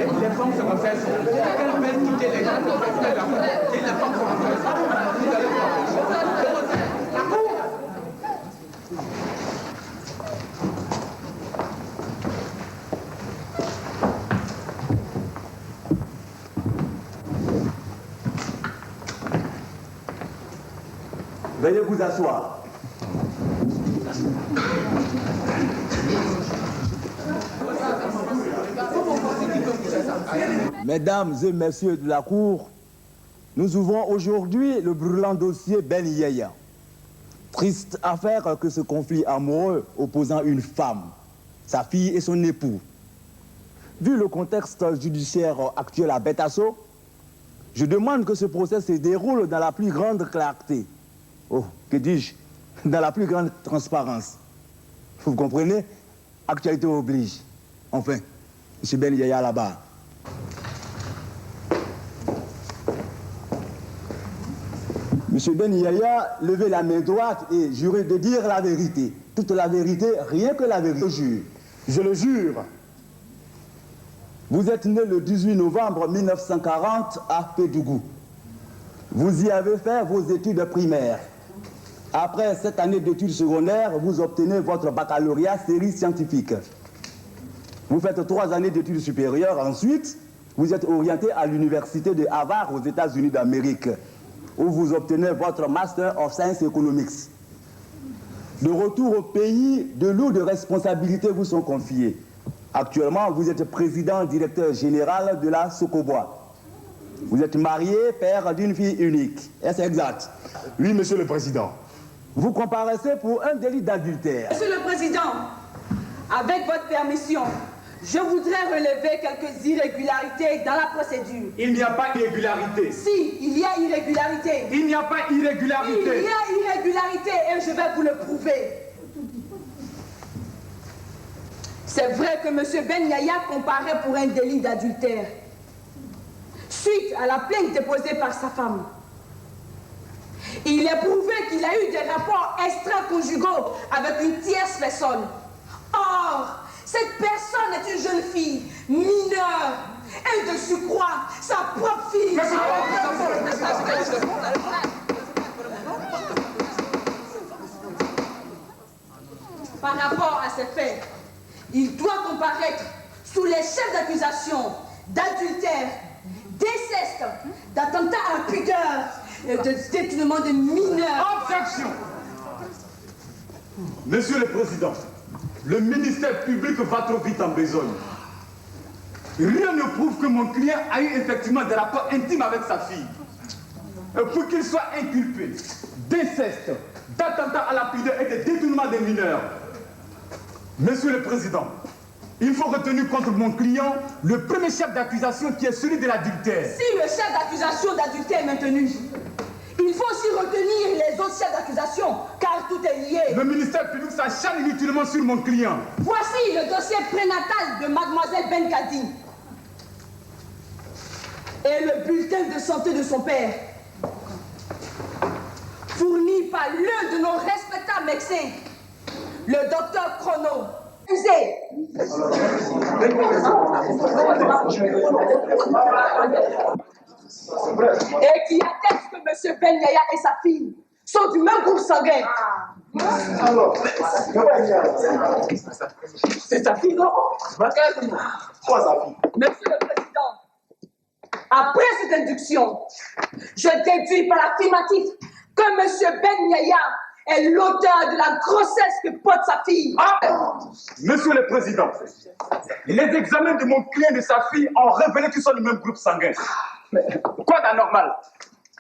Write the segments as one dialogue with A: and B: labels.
A: les femmes se refaisent. Qu'elles veulent quitter les gens pour faire la cour. Et les femmes se refaisent. Vous allez voir. La cour.
B: Veuillez vous asseoir. Mesdames et messieurs de la Cour, nous ouvrons aujourd'hui le brûlant dossier Ben Yaya. Triste affaire que ce conflit amoureux opposant une femme, sa fille et son époux. Vu le contexte judiciaire actuel à Betasso, je demande que ce procès se déroule dans la plus grande clarté. Oh, que dis-je? Dans la plus grande transparence. Vous comprenez? Actualité oblige. Enfin, M. Ben Yaya là-bas. M. Ben Yaya, levez la main droite et jurez de dire la vérité. Toute la vérité, rien que la vérité. Je le jure. Vous êtes né le 18 novembre 1940 à Pédougou. Vous y avez fait vos études primaires. Après 7 années d'études secondaires, vous obtenez votre baccalauréat série scientifique. Vous faites 3 années d'études supérieures. Ensuite, vous êtes orienté à l'université de Harvard aux États-Unis d'Amérique, où vous obtenez votre Master of Science Economics. De retour au pays, de lourdes responsabilités vous sont confiées. Actuellement, vous êtes président directeur général de la Socobois. Vous êtes marié, père d'une fille unique. Est-ce exact?
C: Oui, Monsieur le Président.
B: Vous comparaissez pour un délit d'adultère.
D: Monsieur le Président, avec votre permission, je voudrais relever quelques irrégularités dans la procédure.
A: Il n'y a pas d'irrégularité.
D: Si, il y a irrégularité.
A: Il n'y a pas d'irrégularité.
D: Il y a irrégularité et je vais vous le prouver. C'est vrai que M. Ben Yaya comparait pour un délit d'adultère, suite à la plainte déposée par sa femme. Il est prouvé qu'il a eu des rapports extra-conjugaux avec une tierce personne. Or, cette personne est une jeune fille mineure et de surcroît sa propre fille. Par rapport à ces faits, il doit comparaître sous les chefs d'accusation d'adultère, d'inceste, d'attentat à la pudeur et de détournement de mineurs.
A: Objection.
C: Monsieur le Président, le ministère public va trop vite en besogne.
A: Rien ne prouve que mon client a eu effectivement des rapports intimes avec sa fille. Pour qu'il soit inculpé d'inceste, d'attentat à la pudeur et de détournement des mineurs.
C: Monsieur le Président, il faut retenir contre mon client le premier chef d'accusation qui est celui de l'adultère.
D: Si le chef d'accusation d'adultère est maintenu, il faut aussi retenir les autres chefs d'accusation, car tout est lié.
C: Le ministère public s'acharne inutilement sur mon client.
D: Voici le dossier prénatal de mademoiselle Ben Kadi et le bulletin de santé de son père, fourni par l'un de nos respectables médecins, le docteur Chrono. Et qui atteste que M. Ben Yaya et sa fille sont du même groupe sanguin.
C: Alors,
D: C'est sa fille, non?
C: quoi sa fille?
D: Monsieur le Président, après cette induction, je déduis par l'affirmatif que M. Ben Yaya est l'auteur de la grossesse que porte sa fille.
C: Monsieur le Président, les examens de mon client et de sa fille ont révélé qu'ils sont du même groupe sanguin.
A: Quoi d'anormal?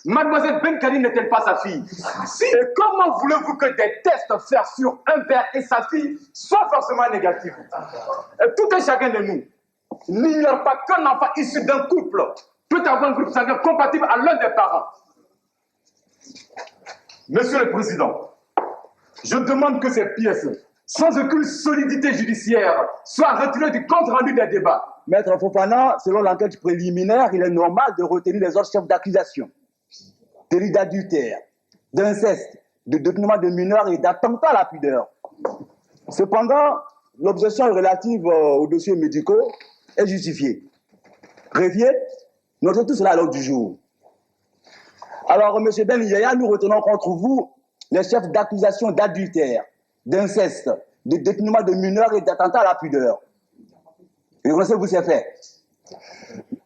A: Mademoiselle Ben Kadi n'est-elle pas sa fille? Si. Et comment voulez-vous que des tests faits sur un père et sa fille soient forcément négatifs? Tout un chacun de nous n'ignore pas qu'un enfant issu d'un couple peut avoir un groupe sanguin compatible à l'un des parents.
C: Monsieur le Président, je demande que ces pièces, sans aucune solidité judiciaire, soient retirées du compte-rendu des débats.
B: Maître Fofana, selon l'enquête préliminaire, il est normal de retenir les autres chefs d'accusation. Délit d'adultère, d'inceste, de détournement de mineurs et d'attentat à la pudeur. Cependant, l'objection relative aux dossiers médicaux est justifiée. Greffier, notez tout cela à l'ordre du jour. Alors, M. Ben Yaya, nous retenons contre vous les chefs d'accusation d'adultère, d'inceste, de détournement de mineurs et d'attentat à la pudeur. Reconnaissez-vous ces faits?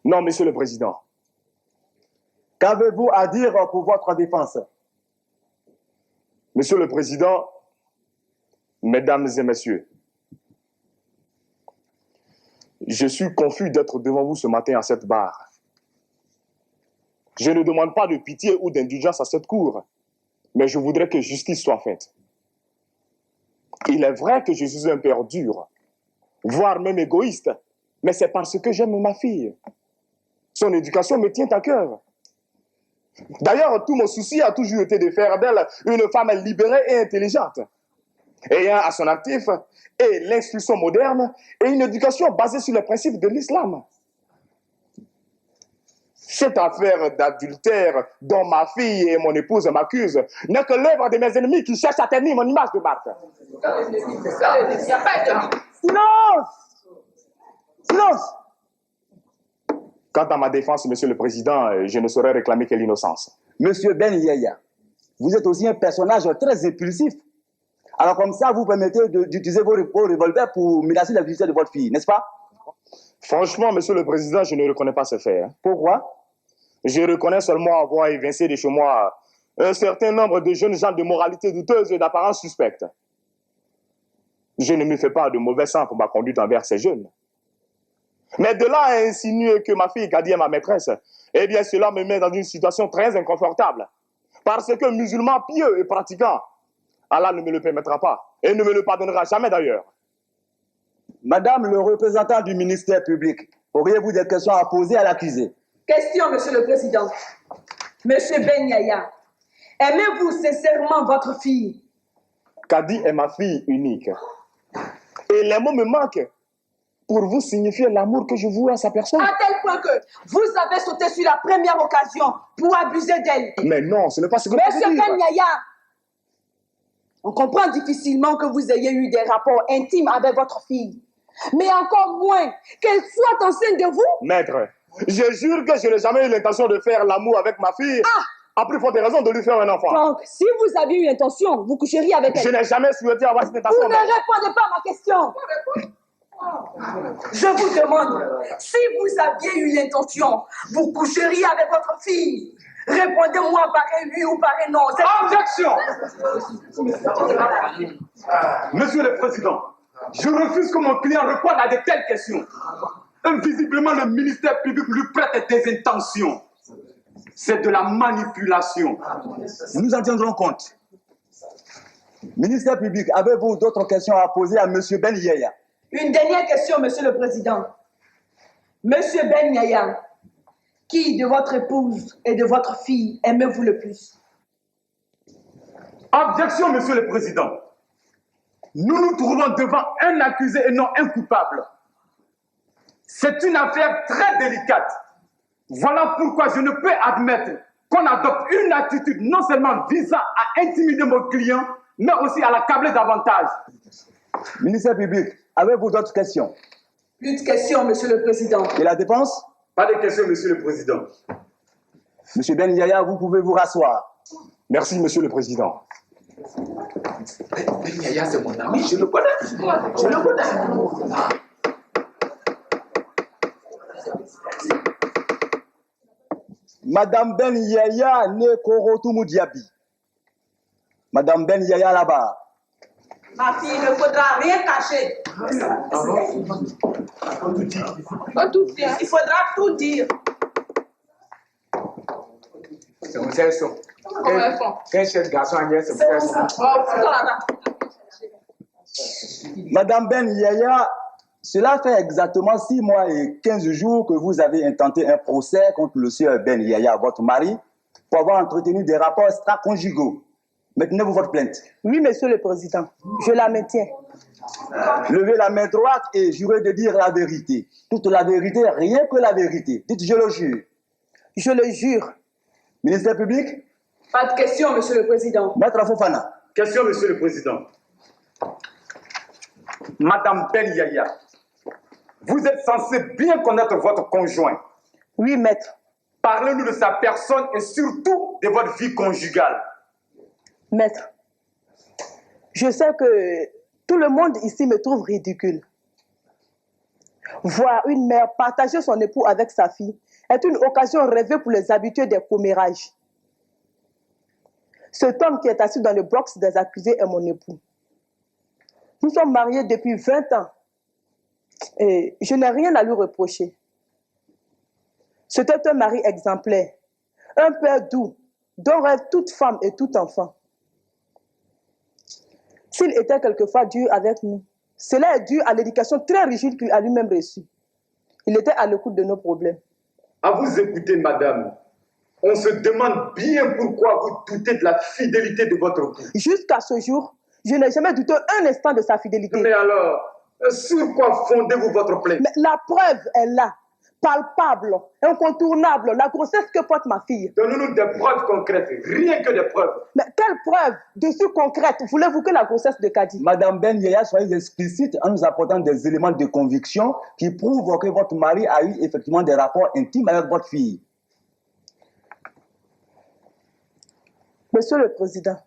C: Non, Monsieur le Président.
B: Qu'avez-vous à dire pour votre défense?
C: Monsieur le Président, Mesdames et Messieurs, je suis confus d'être devant vous ce matin à cette barre. Je ne demande pas de pitié ou d'indulgence à cette cour, mais je voudrais que justice soit faite. Il est vrai que je suis un père dur, voire même égoïste, mais c'est parce que j'aime ma fille. Son éducation me tient à cœur. D'ailleurs, tout mon souci a toujours été de faire d'elle une femme libérée et intelligente, ayant à son actif et l'instruction moderne et une éducation basée sur les principes de l'islam. Cette affaire d'adultère dont ma fille et mon épouse m'accusent n'est que l'œuvre de mes ennemis qui cherchent à ternir mon image de marque.
B: Silence! Silence!
C: Quant à ma défense, Monsieur le Président, je ne saurais réclamer que l'innocence.
B: Monsieur Ben Yaya, vous êtes aussi un personnage très impulsif. Alors comme ça, vous permettez d'utiliser vos revolvers pour menacer la vie de votre fille, n'est-ce pas?
C: Franchement, Monsieur le Président, je ne reconnais pas ce fait.
B: Pourquoi?
C: Je reconnais seulement avoir évincé de chez moi un certain nombre de jeunes gens de moralité douteuse et d'apparence suspecte. Je ne me fais pas de mauvais sang pour ma conduite envers ces jeunes. Mais de là à insinuer que ma fille Kadi est ma maîtresse, eh bien cela me met dans une situation très inconfortable. Parce que musulman pieux et pratiquant, Allah ne me le permettra pas et ne me le pardonnera jamais d'ailleurs.
B: Madame le représentant du ministère public, auriez-vous des questions à poser à l'accusé?
D: Question, Monsieur le Président. Monsieur Ben Yaya, aimez-vous sincèrement votre fille?
C: Kadi est ma fille unique. Et les mots me manquent pour vous signifier l'amour que je voue à sa personne.
D: À tel point que vous avez sauté sur la première occasion pour abuser d'elle.
C: Mais non, ce n'est pas ce que je
D: Monsieur
C: veux dire.
D: Ben Yaya, on comprend difficilement que vous ayez eu des rapports intimes avec votre fille. Mais encore moins qu'elle soit enceinte de vous.
C: Maître, je jure que je n'ai jamais eu l'intention de faire l'amour avec ma fille. À plus forte raison de lui faire un enfant.
D: Donc, si vous aviez eu l'intention, vous coucheriez avec elle.
C: Je n'ai jamais souhaité avoir cette intention.
D: Vous ne répondez pas à ma question. Je vous demande, si vous aviez eu l'intention, vous coucheriez avec votre fille. Répondez-moi par un oui ou par un non.
A: Objection! Monsieur le Président, je refuse que mon client réponde à de telles questions. Visiblement, le ministère public lui prête des intentions. C'est de la manipulation.
B: Nous en tiendrons compte. Ministère public, avez-vous d'autres questions à poser à Monsieur Ben Yaya?
D: Une dernière question, Monsieur le Président. Monsieur Ben Yaya, qui de votre épouse et de votre fille aimez-vous le plus?
A: Objection, Monsieur le Président. Nous nous trouvons devant un accusé et non un coupable. C'est une affaire très délicate. Voilà pourquoi je ne peux admettre qu'on adopte une attitude non seulement visant à intimider mon client, mais aussi à l'accabler davantage.
B: Ministère public, avez-vous d'autres questions?
D: Plus de questions, Monsieur le Président.
B: Et la défense?
A: Pas de questions, Monsieur le Président.
B: Monsieur Ben Yaya, vous pouvez vous rasseoir.
C: Merci, Monsieur le Président.
A: Ben Yaya, c'est mon ami, je le connais. Je le connais.
B: Madame Ben Yaya né Korotoumou Diaby. Madame Ben Yaya là-bas.
D: Ma fille, il ne faudra rien cacher. Il faudra tout dire.
A: C'est mon garçon. Quel chef garçon c'est mon garçon.
B: Madame Ben Yaya, cela fait exactement 6 mois et 15 jours que vous avez intenté un procès contre le sieur Ben Yaya, votre mari, pour avoir entretenu des rapports extra-conjugaux. Maintenez-vous votre plainte?
D: Oui, Monsieur le Président, je la maintiens.
B: Levez la main droite et jurez de dire la vérité. Toute la vérité, rien que la vérité. Dites, je le jure.
D: Je le jure.
B: Ministère public?
D: Pas de question, Monsieur le Président.
B: Maître Fofana.
A: Question, Monsieur le Président. Madame Ben Yaya, vous êtes censé bien connaître votre conjoint.
E: Oui, maître.
A: Parlez-nous de sa personne et surtout de votre vie conjugale.
E: Maître, je sais que tout le monde ici me trouve ridicule. Voir une mère partager son époux avec sa fille est une occasion rêvée pour les habitués des commérages. Cet homme qui est assis dans le box des accusés est mon époux. Nous sommes mariés depuis 20 ans et je n'ai rien à lui reprocher. C'était un mari exemplaire, un père doux, dont rêve toute femme et tout enfant. S'il était quelquefois dur avec nous, cela est dû à l'éducation très rigide qu'il a lui-même reçue. Il était à l'écoute de nos problèmes.
A: À vous écouter, madame, on se demande bien pourquoi vous doutez de la fidélité de votre époux.
E: Jusqu'à ce jour, je n'ai jamais douté un instant de sa fidélité.
A: Mais alors, sur quoi fondez-vous votre plainte?
E: Mais la preuve est là, palpable, incontournable, la grossesse que porte ma fille.
A: Donnez-nous des preuves concrètes, rien que des preuves.
E: Mais quelle preuve dessus concrète voulez-vous que la grossesse de Kadi?
B: Madame Ben Yaya, soyez explicite en nous apportant des éléments de conviction qui prouvent que votre mari a eu effectivement des rapports intimes avec votre fille.
E: Monsieur le Président,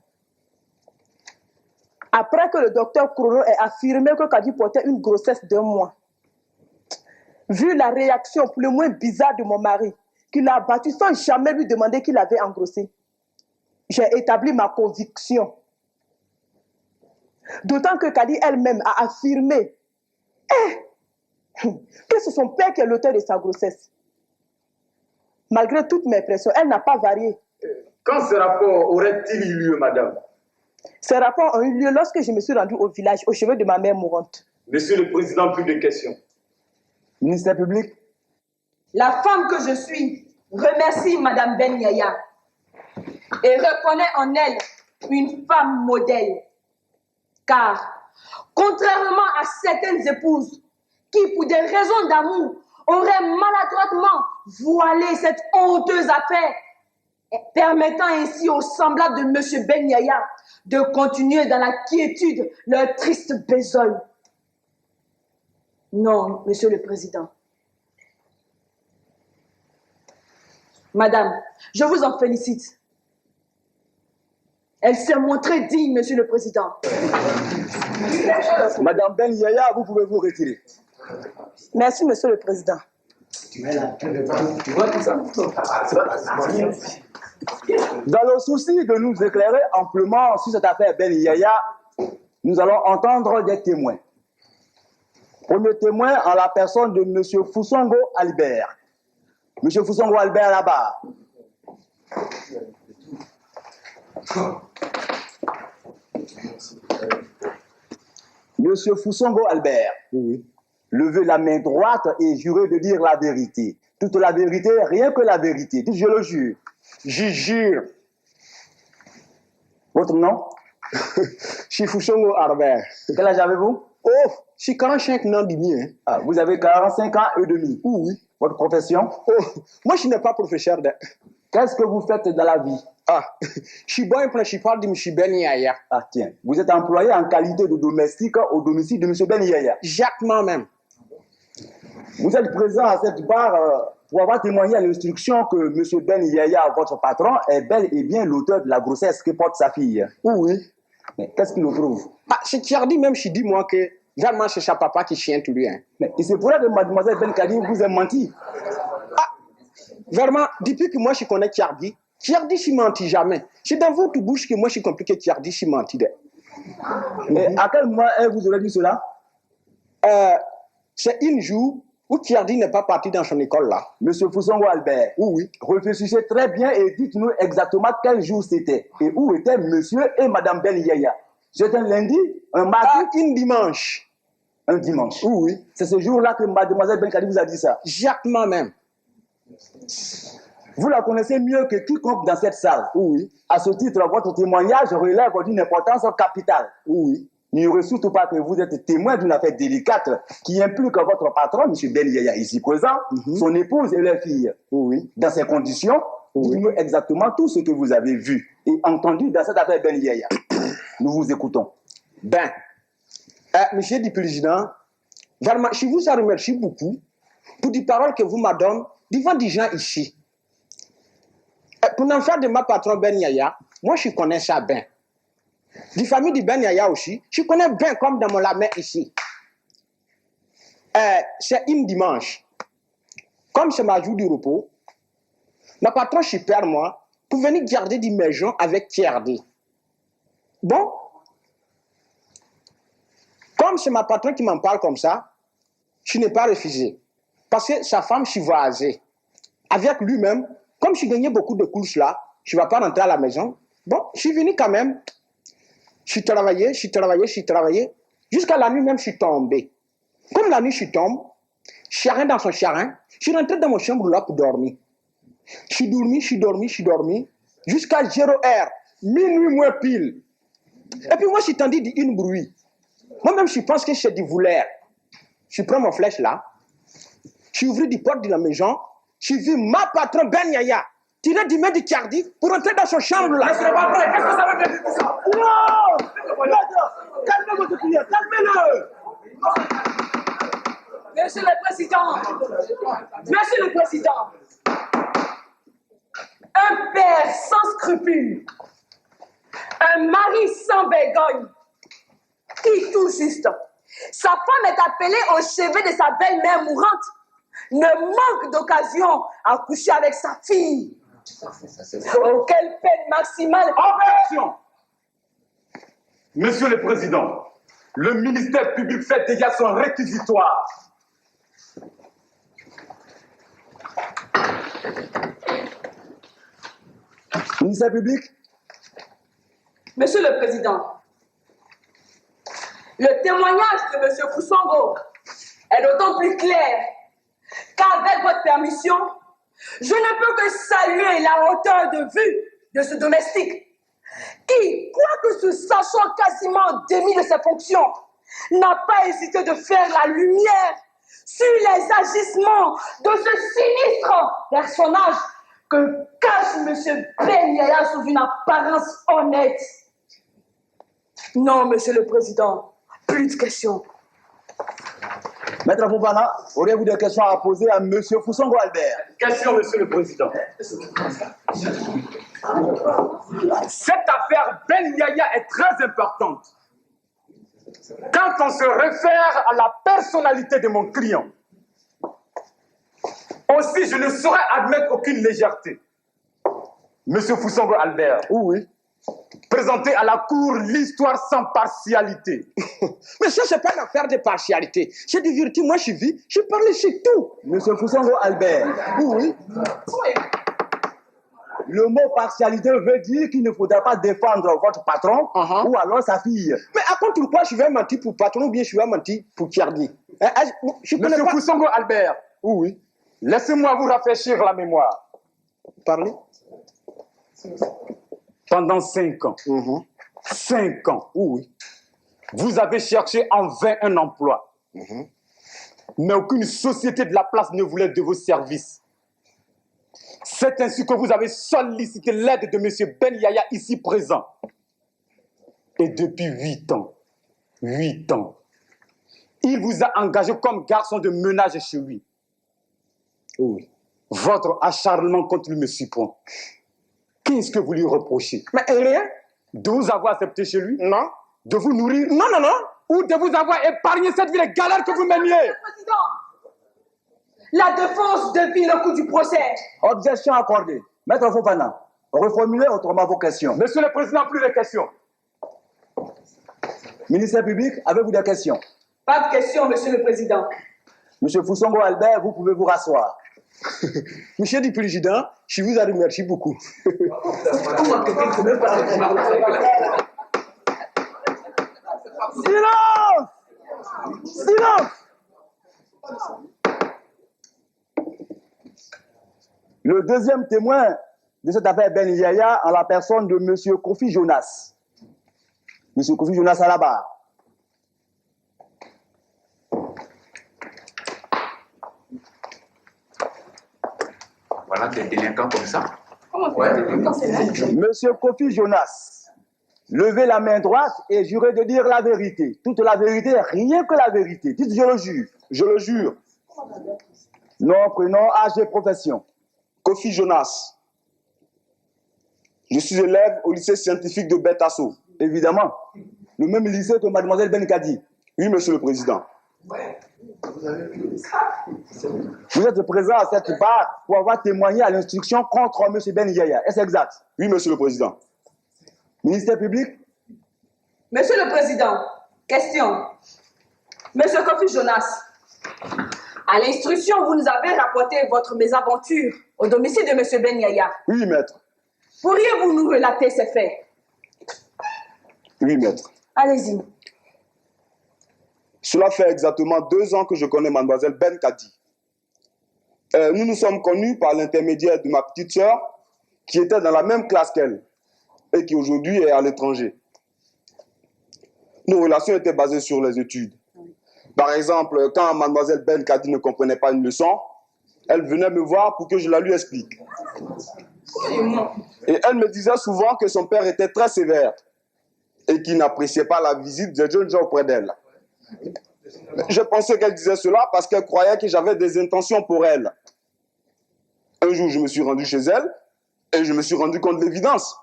E: après que le docteur Krono ait affirmé que Kadi portait une grossesse d'1 mois, vu la réaction pour le moins bizarre de mon mari, qui l'a abattu sans jamais lui demander qu'il avait engrossé, j'ai établi ma conviction. D'autant que Kadi elle-même a affirmé que c'est son père qui est l'auteur de sa grossesse. Malgré toutes mes pressions, elle n'a pas varié.
A: Quand ce rapport aurait-il eu lieu, madame?
E: Ces rapports ont eu lieu lorsque je me suis rendue au village, au chevet de ma mère mourante.
A: Monsieur le Président, plus de questions.
B: Ministère public.
D: La femme que je suis remercie Madame Ben Yaya et reconnaît en elle une femme modèle. Car, contrairement à certaines épouses qui, pour des raisons d'amour, auraient maladroitement voilé cette honteuse affaire, permettant ainsi aux semblables de M. Ben Yaya de continuer dans la quiétude leur triste besogne. Non, Monsieur le Président. Madame, je vous en félicite. Elle s'est montrée digne, Monsieur le Président.
B: Madame Ben Yaya, vous pouvez vous retirer.
E: Merci, Monsieur le Président.
A: Tu vois tout ça?
B: Dans le souci de nous éclairer amplement sur cette affaire Ben Yaya, nous allons entendre des témoins. Premier témoin en la personne de M. Foussongo Albert. M. Foussongo Albert là-bas. Monsieur Foussongo Albert, oui. Levez la main droite et jurez de dire la vérité. Toute la vérité, rien que la vérité. Dites, je le jure.
C: Je jure.
B: Votre nom?
C: Foussongo Albert.
B: Quel âge avez-vous?
C: Oh, j'ai 45 ans demi. Hein.
B: Ah, vous avez 45 ans et demi.
C: Oui.
B: Votre profession?
C: Oh, moi, je n'ai pas professeur de...
B: Qu'est-ce que vous faites dans la vie?
C: Ah, je suis bon principal de M. Ben Yaya.
B: Ah, tiens. Vous êtes employé en qualité de domestique au domicile de M. Ben Yaya.
C: Exactement même.
B: Vous êtes présent à cette barre pour avoir témoigné à l'instruction que M. Ben Yaya, votre patron, est bel et bien l'auteur de la grossesse que porte sa fille.
C: Oui.
B: Mais qu'est-ce qu'il nous prouve?
C: Ah, c'est Thierry même, je dis moi que vraiment c'est sa papa qui chien tout lui. Hein.
B: Mais il se pourrait que mademoiselle Ben Kadi vous ait menti.
C: Ah, vraiment, depuis que moi je connais Thierry, Thierry je menti jamais. C'est dans votre bouche que moi je compliqué Thierry je menti.
B: Et à quel moment vous aurez dit cela?
C: C'est un jour où Thierry n'est pas parti dans son école là.
B: Monsieur Foussongo Albert,
C: oui.
B: Réfléchissez très bien et dites-nous exactement quel jour c'était. Et où étaient monsieur et madame Ben Yaya? C'était un lundi, un mardi?
C: Un dimanche.
B: Un dimanche?
C: Oui.
B: C'est ce jour-là que mademoiselle Ben Kadi vous a dit ça?
C: Exactement même.
B: Vous la connaissez mieux que quiconque dans cette salle.
C: Oui.
B: À ce titre, votre témoignage relève d'une importance capitale.
C: Oui.
B: N'ignorez surtout pas que vous êtes témoin d'une affaire délicate qui implique votre patron, M. Ben Yaya, ici présent, son épouse et leur fille.
C: Oui.
B: Dans ces conditions, dites-nous exactement tout ce que vous avez vu et entendu dans cette affaire Ben Yaya. Nous vous écoutons.
C: Ben, Monsieur le Président, vraiment, je vous remercie beaucoup pour les paroles que vous m'avez données
F: devant des gens ici. Pour l'enfant de ma patron Ben Yaya, moi je connais ça bien. La famille de Ben Yaya aussi, je connais bien comme dans mon main ici. C'est un dimanche. Comme c'est ma jour de repos, ma patron super moi pour venir garder des maisons avec Thierry. Bon, comme c'est ma patron qui m'en parle comme ça, je n'ai pas refusé. Parce que sa femme s'y voyagée. Avec lui-même, comme je gagnais beaucoup de courses là, je ne vais pas rentrer à la maison. Bon, je suis venu quand même. Je travaillais. Jusqu'à la nuit même, je suis tombé. Comme la nuit, je suis tombé, charin dans son charin, je suis rentré dans mon chambre là pour dormir. Je suis dormi, jusqu'à 0 heure, minuit moins pile. Et puis moi, je suis tendu d'une bruit. Moi-même, je pense que c'est du voleur. Je prends mon flèche là, je ouvre des portes de la maison, je vis ma patron Ben Yaya tirer du main de Cardi pour entrer dans son chambre là.
A: Mais ce n'est pas vrai, qu'est-ce que ça veut dire tout ça?
B: Non! Calmez votre client, calmez-le!
D: Monsieur le Président, un père sans scrupules, un mari sans vergogne, qui tout juste, sa femme est appelée au chevet de sa belle-mère mourante, ne manque d'occasion à coucher avec sa fille. Oh, quelle peine maximale!
A: Objection! Monsieur le Président, le ministère public fait déjà son réquisitoire.
B: Ministère public?
D: Monsieur le Président, le témoignage de M. Foussongo est d'autant plus clair qu'avec votre permission, je ne peux que saluer la hauteur de vue de ce domestique qui, quoique se sachant quasiment démis de ses fonctions, n'a pas hésité de faire la lumière sur les agissements de ce sinistre personnage que cache M. Ben Yaya sous une apparence honnête. Non, Monsieur le Président, plus de questions.
B: Maître Fofana, auriez-vous des questions à poser à M. Foussongo Albert?
A: Question, Monsieur le Président. Cette affaire Ben Yaya est très importante. Quand on se réfère à la personnalité de mon client, aussi je ne saurais admettre aucune légèreté. Monsieur Foussongo Albert.
F: Oui.
A: Présenter à la cour l'histoire sans partialité.
F: Mais ça, c'est pas une affaire de partialité. C'est de vérité, moi je vis, je parle sur tout.
B: Monsieur Foussongo Albert.
F: Oui.
B: Le mot partialité veut dire qu'il ne faudra pas défendre votre patron ou alors sa fille.
F: Mais à contre quoi je vais mentir pour patron ou bien je vais mentir pour Thierry?
A: Monsieur Foussongo Albert.
F: Oui.
A: Laissez-moi vous rafraîchir la mémoire.
F: Parlez.
A: Pendant 5 ans, 5 ans, vous avez cherché en vain un emploi. Mais aucune société de la place ne voulait de vos services. C'est ainsi que vous avez sollicité l'aide de M. Ben Yaya ici présent. Et depuis 8 ans, il vous a engagé comme garçon de ménage chez lui. Votre acharnement contre lui me surprend. Qu'est-ce que vous lui reprochez?
F: Mais rien.
A: De vous avoir accepté chez lui?
F: Non.
A: De vous nourrir?
F: Non.
A: Ou de vous avoir épargné cette ville galère que vous meniez?
D: Président, la défense devine le coup du procès.
B: Objection accordée. Maître Fofana, reformulez autrement vos questions.
A: Monsieur le Président, plus de questions.
B: Ministère public, avez-vous des questions?
D: Pas de questions, Monsieur le Président.
B: Monsieur Foussongo Albert, vous pouvez vous rasseoir.
F: Monsieur le Président, je vous remercie beaucoup.
B: Silence! Silence! Le deuxième témoin de cette affaire Ben Yaya en la personne de M. Kofi Jonas. M. Kofi Jonas à la barre.
G: Voilà des délinquants comme ça.
B: Monsieur Kofi Jonas, levez la main droite et jurez de dire la vérité. Toute la vérité, rien que la vérité. Dites, je le jure.
C: Je le jure.
B: Nom, prénom, âge et profession.
C: Kofi Jonas. Je suis élève au lycée scientifique de Betasso.
B: Évidemment. Le même lycée que mademoiselle Benkadi.
C: Oui, monsieur le président.
B: Vous êtes présent à cette barre pour avoir témoigné à l'instruction contre M. Ben Yaya. Est-ce exact?
C: Oui, monsieur le président.
B: Ministère public?
D: Monsieur le Président, question. Monsieur Kofi Jonas, à l'instruction, vous nous avez rapporté votre mésaventure au domicile de Monsieur Ben Yaya.
C: Oui, maître.
D: Pourriez-vous nous relater ces faits?
C: Oui, maître.
D: Allez-y.
C: Cela fait exactement 2 ans que je connais mademoiselle Benkadi. Nous nous sommes connus par l'intermédiaire de ma petite sœur qui était dans la même classe qu'elle et qui aujourd'hui est à l'étranger. Nos relations étaient basées sur les études. Par exemple, quand mademoiselle Benkadi ne comprenait pas une leçon, elle venait me voir pour que je la lui explique. Et elle me disait souvent que son père était très sévère et qu'il n'appréciait pas la visite des jeunes gens auprès d'elle. Je pensais qu'elle disait cela parce qu'elle croyait que j'avais des intentions pour elle. Un jour, je me suis rendu chez elle et je me suis rendu compte de l'évidence.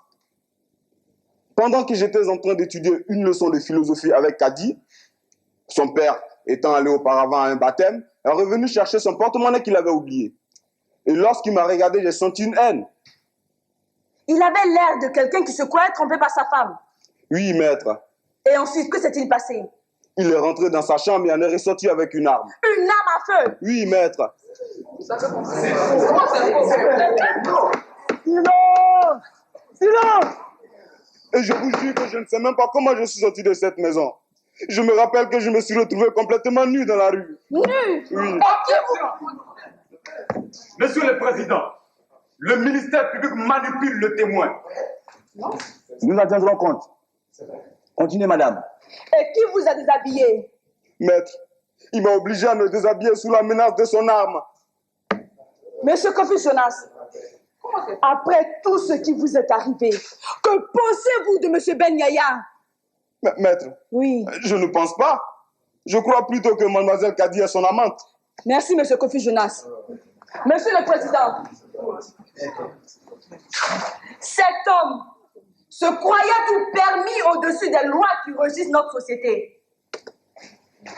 C: Pendant que j'étais en train d'étudier une leçon de philosophie avec Kadi, son père étant allé auparavant à un baptême, est revenu chercher son porte-monnaie qu'il avait oublié. Et lorsqu'il m'a regardé, j'ai senti une haine.
D: Il avait l'air de quelqu'un qui se croyait trompé par sa femme.
C: Oui, maître.
D: Et ensuite, que s'est-il passé?
C: Il est rentré dans sa chambre et en est ressorti avec une arme.
D: Une arme à feu?
C: Oui, maître.
B: Silence! Silence!
C: Et je vous jure que je ne sais même pas comment je suis sorti de cette maison. Je me rappelle que je me suis retrouvé complètement nu dans la rue.
D: Nu?
C: Oui.
A: Monsieur le Président, le ministère public manipule le témoin.
B: Nous en tiendrons compte. Continuez, madame.
D: Et qui vous a déshabillé?
C: Maître, il m'a obligé à me déshabiller sous la menace de son arme.
D: Monsieur Kofi Jonas, après tout ce qui vous est arrivé, que pensez-vous de Monsieur Ben Yaya?
C: Maître,
D: Oui.
C: je ne pense pas. Je crois plutôt que mademoiselle Kadi est son amante.
D: Merci, Monsieur Kofi Jonas. Monsieur le Président, cet homme se croyait tout permis au-dessus des lois qui régissent notre société.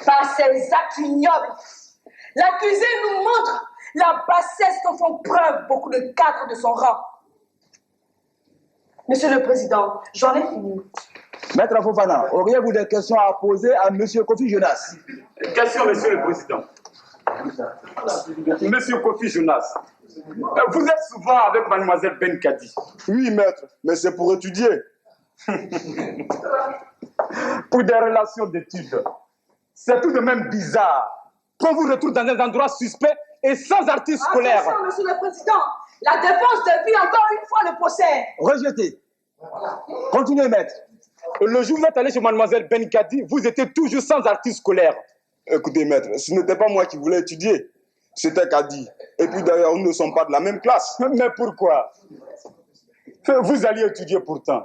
D: Par ses actes ignobles, l'accusé nous montre la bassesse dont font preuve beaucoup de cadres de son rang. Monsieur le Président, j'en ai fini.
B: Maître Fofana, auriez-vous des questions à poser à M. Kofi Jonas?
A: Question, Monsieur le Président. Monsieur Kofi Jonas, vous êtes souvent avec mademoiselle Benkadi.
C: Oui, maître, mais c'est pour étudier.
A: Pour des relations d'études. C'est tout de même bizarre qu'on vous retrouve dans un endroit suspect et sans artiste scolaire.
D: Attention, Monsieur le Président, la défense défie encore une fois le procès.
B: Rejeté. Continuez, maître.
A: Le jour où vous êtes allé chez mademoiselle Benkadi, vous étiez toujours sans artiste scolaire.
C: Écoutez, maître, ce n'était pas moi qui voulais étudier. C'était Kadi. Et puis d'ailleurs, nous ne sommes pas de la même classe.
A: Mais pourquoi? Vous alliez étudier pourtant.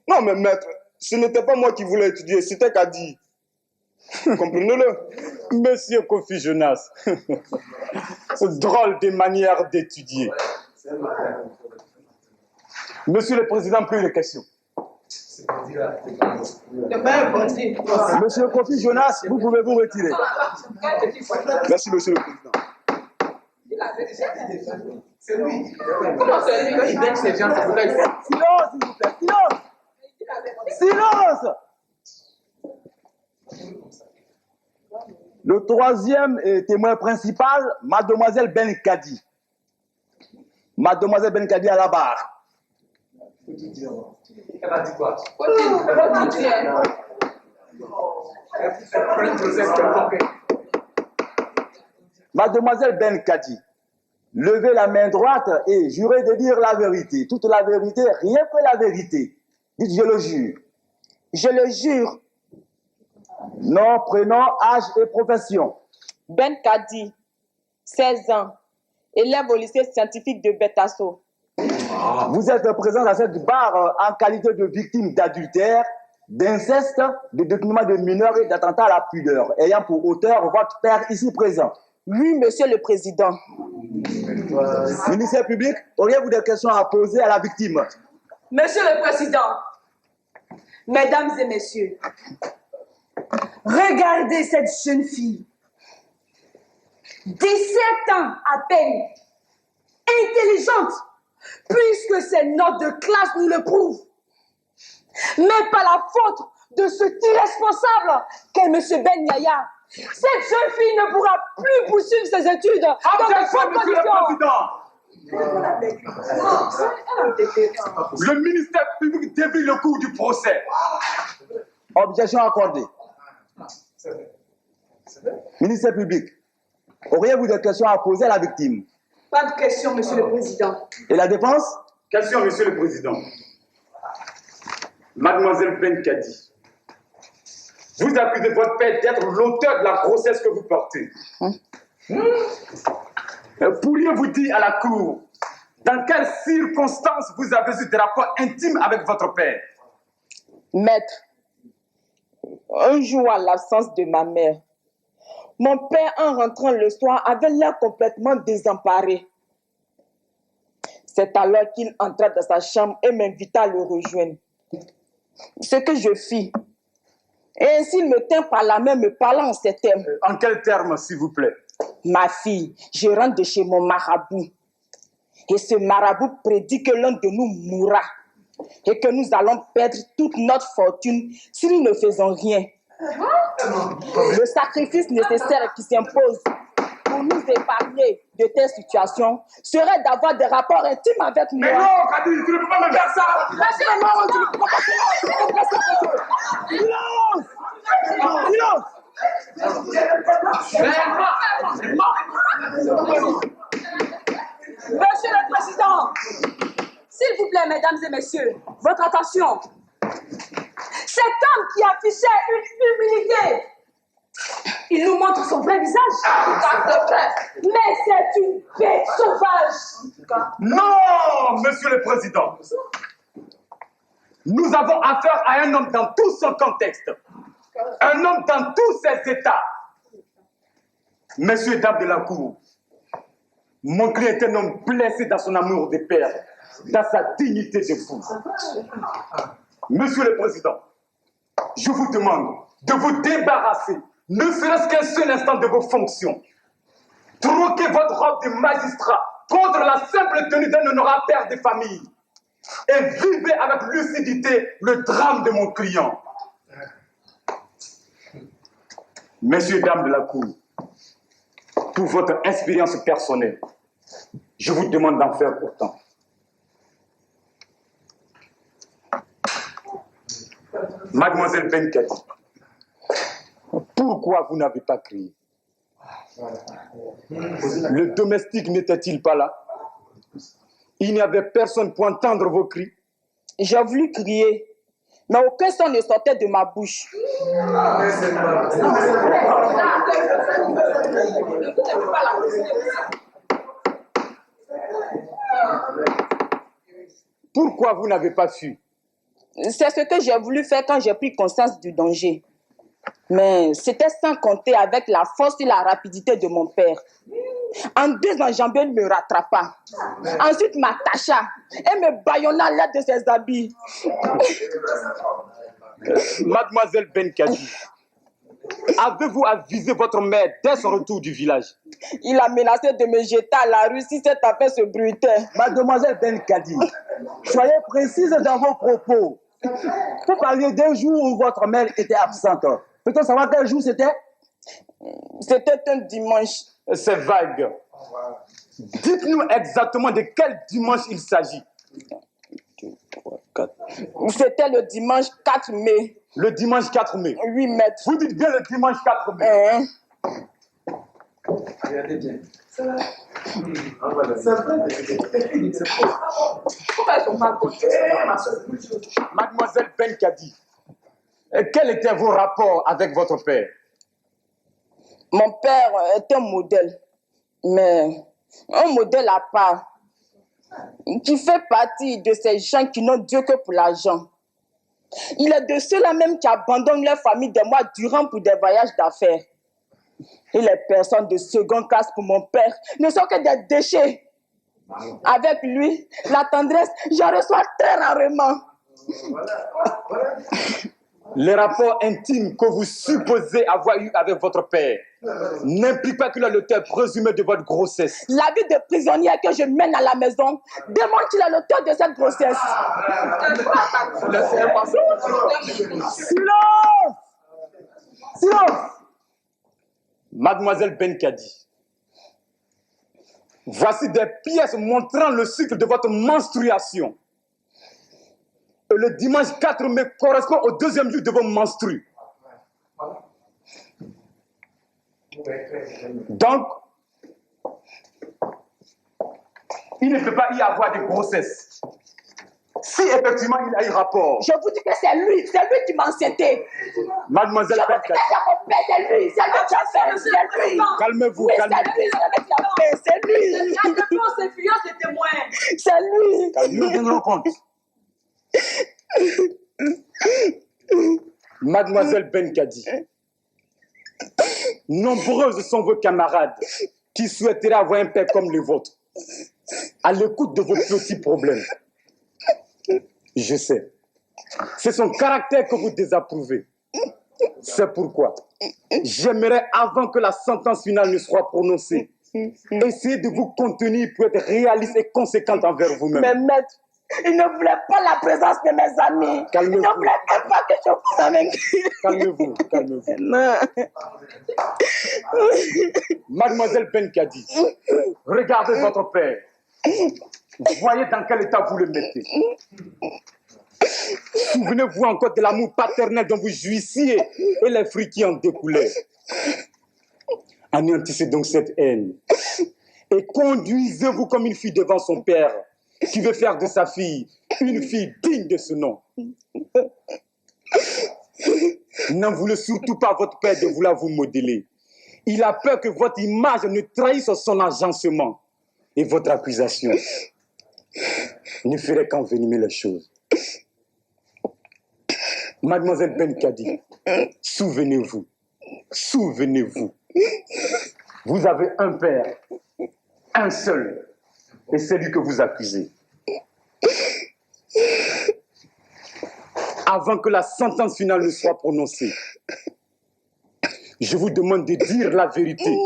C: Non, mais maître, ce n'était pas moi qui voulais étudier, c'était Kadi. Comprenez-le.
A: Monsieur Kofi Jonas, drôle de manière d'étudier. Monsieur le Président, plus de questions.
B: Monsieur Kofi Jonas, vous pouvez vous retirer.
C: Merci, monsieur le Président.
G: Comment c'est lui qui donne ces gens?
B: Silence, s'il vous plaît. Silence! Silence! Le troisième témoin principal, mademoiselle Benkadi. Mademoiselle Benkadi à la barre.
G: Elle a dit quoi?
B: Mademoiselle Benkadi, levez la main droite et jurez de dire la vérité. Toute la vérité, rien que la vérité. Dites, je le jure.
E: Je le jure.
B: Nom, prénom, âge et profession.
E: Benkadi, 16 ans, élève au lycée scientifique de Betasso.
B: Vous êtes présent à cette barre en qualité de victime d'adultère, d'inceste, de détournement de mineurs et d'attentat à la pudeur, ayant pour auteur votre père ici présent.
E: Oui, Monsieur le Président.
B: Ministère public, auriez-vous des questions à poser à la victime?
D: Monsieur le Président, Mesdames et Messieurs, regardez cette jeune fille. 17 ans à peine, intelligente, puisque ses notes de classe nous le prouvent. Mais par la faute de ce irresponsable qu'est M. Ben Yaya, cette jeune fille ne pourra plus poursuivre ses études dans de bonnes conditions.
A: Le ministère public dévie le cours du procès.
B: Objection accordée. Ministère public, auriez-vous des questions à poser à la victime?
D: Pas de question, Monsieur le Président.
B: Et la défense?
A: Question, Monsieur le Président. Mademoiselle Ben Kadi, vous accusez votre père d'être l'auteur de la grossesse que vous portez. Pourriez-vous dire à la Cour dans quelles circonstances vous avez eu des rapports intimes avec votre père?
E: Maître, un jour à l'absence de ma mère, mon père, en rentrant le soir, avait l'air complètement désemparé. C'est alors qu'il entra dans sa chambre et m'invita à le rejoindre. Ce que je fis. Et ainsi, il me tint par la main, me parlant en ces termes.
A: En quels termes, s'il vous plaît?
E: Ma fille, je rentre de chez mon marabout. Et ce marabout prédit que l'un de nous mourra. Et que nous allons perdre toute notre fortune si nous ne faisons rien. Le sacrifice nécessaire qui s'impose pour nous épargner de telles situations serait d'avoir des rapports intimes avec moi.
A: Mais non, Kadi, tu ne peux pas me faire ça.
D: Monsieur le Président, s'il vous plaît, Mesdames et Messieurs, votre attention. Cet homme qui affichait une humilité, il nous montre son vrai visage. Mais c'est une bête sauvage.
A: Non, Monsieur le Président. Nous avons affaire à un homme dans tout son contexte. Un homme dans tous ses états. Messieurs et dames de la Cour, mon client est un homme blessé dans son amour des pères, dans sa dignité de fou. Monsieur le Président, je vous demande de vous débarrasser, ne serait-ce qu'un seul instant, de vos fonctions. Troquez votre robe de magistrat contre la simple tenue d'un honorable père de famille. Et vivez avec lucidité le drame de mon client. Messieurs et dames de la Cour, pour votre expérience personnelle, je vous demande d'en faire autant. Mademoiselle Ben Kadi, pourquoi vous n'avez pas crié? Le domestique n'était-il pas là? Il n'y avait personne pour entendre vos cris?
E: J'ai voulu crier, mais aucun son ne sortait de ma bouche.
A: Pourquoi vous n'avez pas fui?
E: C'est ce que j'ai voulu faire quand j'ai pris conscience du danger. Mais c'était sans compter avec la force et la rapidité de mon père. En 2 enjambées, il me rattrapa. Ensuite, m'attacha et me bâillonna à l'aide de ses habits.
A: Mademoiselle Ben Kadi, avez-vous avisé votre mère dès son retour du village?
E: Il a menacé de me jeter à la rue si cette affaire se bruitait.
B: Mademoiselle Ben Kadi, soyez précise dans vos propos. Vous parliez d'un jour où votre mère était absente. Peut-on savoir quel jour c'était?
E: C'était un dimanche.
A: C'est vague. Dites-nous exactement de quel dimanche il s'agit.
E: 2, 3, 4. C'était le dimanche 4 mai.
A: Le dimanche 4 mai.
E: 8 mètres.
A: Vous dites bien le dimanche 4 mai.
G: Regardez bien.
A: Mademoiselle Ben Kadi, quels étaient vos rapports avec votre père?
E: Mon père est un modèle, mais un modèle à part, qui fait partie de ces gens qui n'ont Dieu que pour l'argent. Il est de ceux-là même qui abandonnent leur famille des mois durant pour des voyages d'affaires. Et les personnes de seconde classe pour mon père ne sont que des déchets. Avec lui, la tendresse, j'en reçois très rarement.
A: Les rapports intimes que vous supposez avoir eu avec votre père n'impliquent pas qu'il est l'auteur présumé de votre grossesse.
E: La vie de prisonnière que je mène à la maison démontre qu'il est l'auteur de cette grossesse. Silence! Silence!
A: Mademoiselle Benkadi, voici des pièces montrant le cycle de votre menstruation. Et le dimanche 4 mai correspond au deuxième jour de vos menstrues. Donc, il ne peut pas y avoir de grossesse. Si effectivement il a eu rapport.
E: Je vous dis que c'est lui qui m'a enceinté.
A: Mademoiselle Benkadi.
E: C'est lui qui a fait, c'est lui.
A: Calmez-vous,
E: Oui,
A: calmez-vous.
E: c'est lui.
D: Regardez-moi ces filles, c'est témoin.
E: C'est lui.
A: Nous tiendrons compte. Mademoiselle Benkadi, nombreuses sont vos camarades qui souhaiteraient avoir un père comme le vôtre, à l'écoute de vos petits problèmes. Je sais, c'est son caractère que vous désapprouvez. C'est pourquoi j'aimerais, avant que la sentence finale ne soit prononcée, essayer de vous contenir pour être réaliste et conséquente envers vous-même.
E: Mais maître, il ne voulait pas la présence de mes amis.
A: Calmez-vous.
E: Il ne voulait même pas que je fasse avec lui.
A: Calmez-vous, calmez-vous.
E: Non.
A: Mademoiselle Benkadi, regardez votre père. Voyez dans quel état vous le mettez. Souvenez-vous encore de l'amour paternel dont vous jouissiez et les fruits qui en découlaient. Anéantissez donc cette haine et conduisez-vous comme une fille devant son père qui veut faire de sa fille une fille digne de ce nom. N'en voulez surtout pas à votre père de vouloir vous modeler. Il a peur que votre image ne trahisse son agencement et votre accusation ne ferait qu'envenimer les choses. Mademoiselle Benkadi, souvenez-vous, souvenez-vous, vous avez un père, un seul, et c'est lui que vous accusez. Avant que la sentence finale ne soit prononcée, je vous demande de dire la vérité,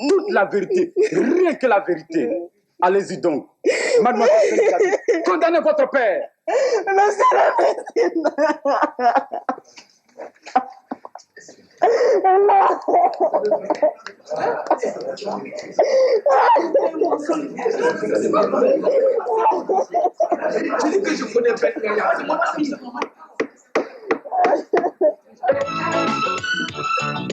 A: toute la vérité, rien que la vérité. Allez-y donc. Mademoiselle Benkadi, condamnez votre père.
E: Monsieur le
G: Je dis que je connais Ben Yaya, c'est mon ami.